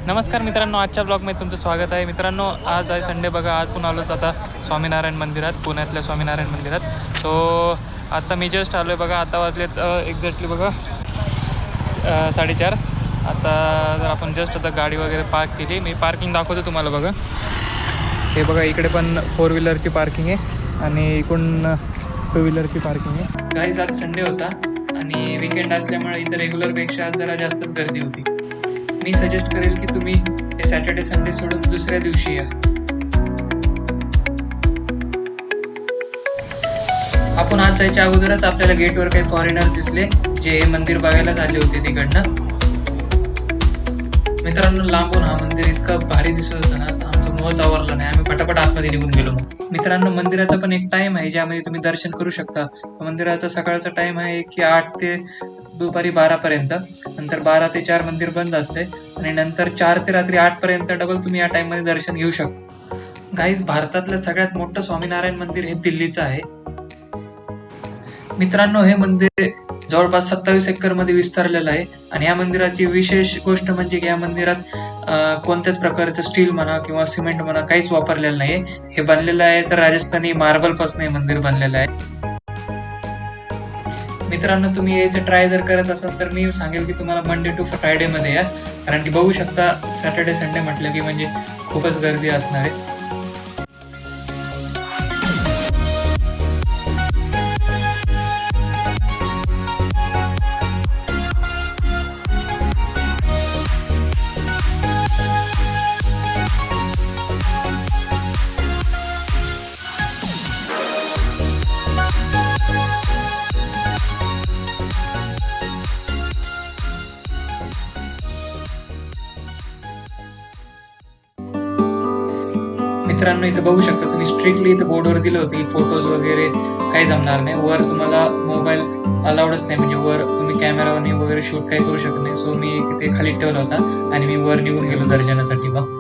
नमस्कार मित्रांनो, आजच्या ब्लॉगमध्ये तुमचं स्वागत आहे. मित्रांनो, आज आहे संडे बघा. आज पुन्हा आलोच आता स्वामीनारायण मंदिरात, पुण्यातल्या स्वामीनारायण मंदिरात. सो आता मी जस्ट आलो आहे बघा. आता वाजलेत एक्झॅक्टली बघा 4:30. आता जर आपण जस्ट आता गाडी वगैरे पार्क केली. मी पार्किंग दाखवतो तुम्हाला बघा. हे बघा, इकडे पण 4 व्हीलरची पार्किंग आहे आणि इकडून 2 व्हीलरची पार्किंग आहे. गाईज आज संडे होता आणि विकेंड असल्यामुळे इथं रेग्युलरपेक्षा आज जरा जास्तच गर्दी होती. मी सजेस्ट करेल की तुम्ही हे सॅटर्डे संडे सोडून दुसऱ्या दिवशी या. आपण आज जायच्या अगोदरच आपल्याला गेटवर काही फॉरेनर्स दिसले जे हे मंदिर बघायला आले होते तिकडनं. मित्रांनो, लांबून हा मंदिर इतकं भारी दिसत होतं ना, आमचं मोहच आवरला नाही. आम्ही पटापट आतमध्ये निघून गेलो. मित्रांनो, मंदिराचा पण एक टाइम आहे ज्यामध्ये तुम्ही दर्शन करू शकता. मंदिराचा सकाळचा टाइम आहे की 8 ते दुपारी 12 पर्यंत. नंतर 12 ते 4 मंदिर बंद असते आणि नंतर 4 ते रात्री 8 पर्यंत डबल तुम्ही या टाइम मध्ये दर्शन घेऊ शकता. गाईज, भारतातलं सगळ्यात मोठं स्वामीनारायण मंदिर हे दिल्लीचं आहे. मित्रांनो, हे मंदिर जवळपास 27 एकर मध्ये विस्तारलेलं आहे आणि या मंदिराची विशेष गोष्ट म्हणजे की या मंदिरात कोणत्याच प्रकारचं स्टील म्हणा किंवा सिमेंट म्हणा काहीच वापरलेलं नाही. हे बनलेलं आहे तर राजस्थानी मार्बल पासून हे मंदिर बनलेलं आहे. मित्रांनो, तुम्ही यायचं ट्राय जर करत असाल तर मी सांगेल की तुम्हाला मंडे टू फ्रायडे मध्ये या, कारण की बघू शकता सॅटर्डे संडे म्हटलं की म्हणजे खूपच गर्दी असणार आहे. मित्रांनो, इथं बघू शकता तुम्ही, स्ट्रिक्टली इथं बोर्डवर दिलं होतं की फोटोज वगैरे काही जमणार नाही. वर तुम्हाला मोबाईल अलाउडच नाही, म्हणजे वर तुम्ही कॅमेराने वगैरे शूट काही करू शकत नाही. सो मी तिथे खाली ठेवला होता आणि मी वर निघून गेलो दर्शनासाठी. मग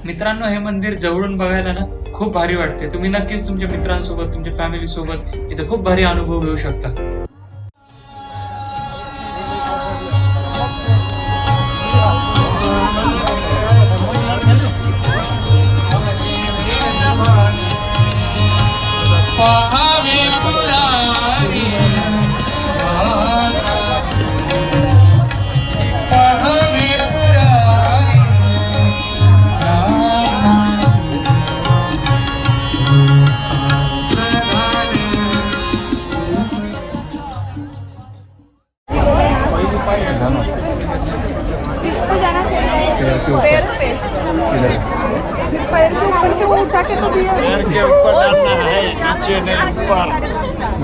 मित्रांनो, हे मंदिर जवळून बघायला ना खूप भारी वाटते. तुम्ही नक्कीच तुमच्या मित्रांसोबत, तुमच्या फॅमिली सोबत इथं खूप भारी अनुभव घेऊ शकता. पैर के ऊपर से वो उठा के तो दिया, पैर के ऊपर डालना है, नीचे नहीं, ऊपर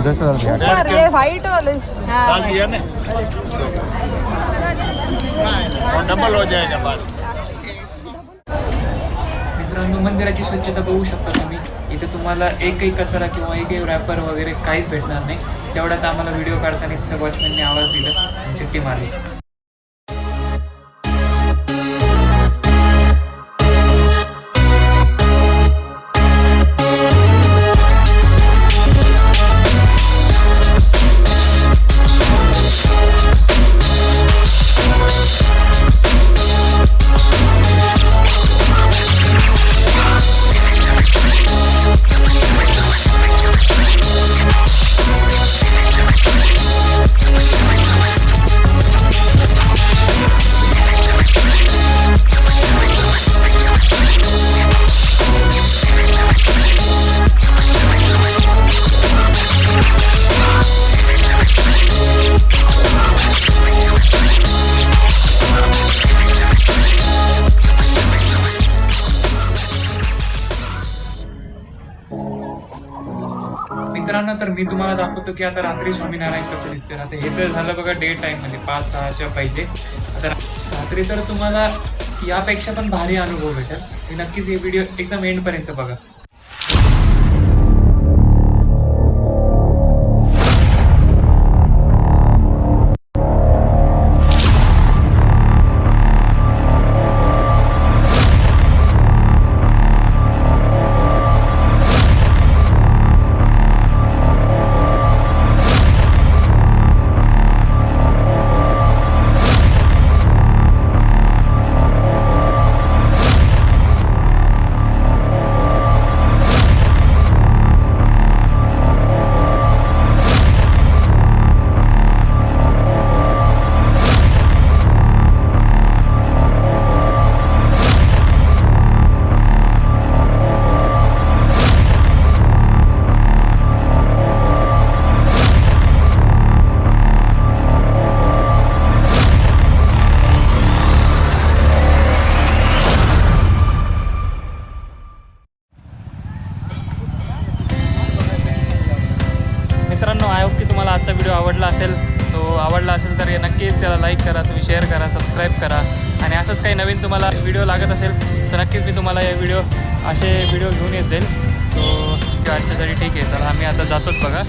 10,000 ऊपर ये वाइट वाले डाल दिया ना, और डबल हो जाएगा बाल. मित्रांनो, मंदिराची स्वच्छता बघू शकता तुम्ही. इथे तुम्हाला एकही कचरा किंवा एकही रॅपर वगैरे काहीच भेटणार नाही. तेवढ्यात आम्हाला व्हिडिओ काढताना तिथे वॉचमॅनने आवाज दिला आणि शिट्टी मारली. मित्रांनो, तर मी तुम्हाला दाखवतो की आता रात्री स्वामीनारायण कसं दिसते. आता हे तर झालं बघा डे टाइम मध्ये 5-6च्या पाहिजे. आता रात्री तर तुम्हाला यापेक्षा पण भारी अनुभव भेटेल. तुम्ही नक्कीच हे व्हिडिओ एकदम एंडपर्यंत बघा. मित्रांनो, आय होप की तुम्हाला आजचा व्हिडिओ आवडला असेल. तो आवडला असेल तर नक्कीच त्याला लाईक करा, तुम्ही शेअर करा, सबस्क्राईब करा. आणि असंच काही नवीन तुम्हाला व्हिडिओ लागत असेल तर नक्कीच मी तुम्हाला हे असे व्हिडिओ घेऊन येत जाईल. तो आजच्यासाठी ठीक आहे. चला आम्ही आता जातोच बघा.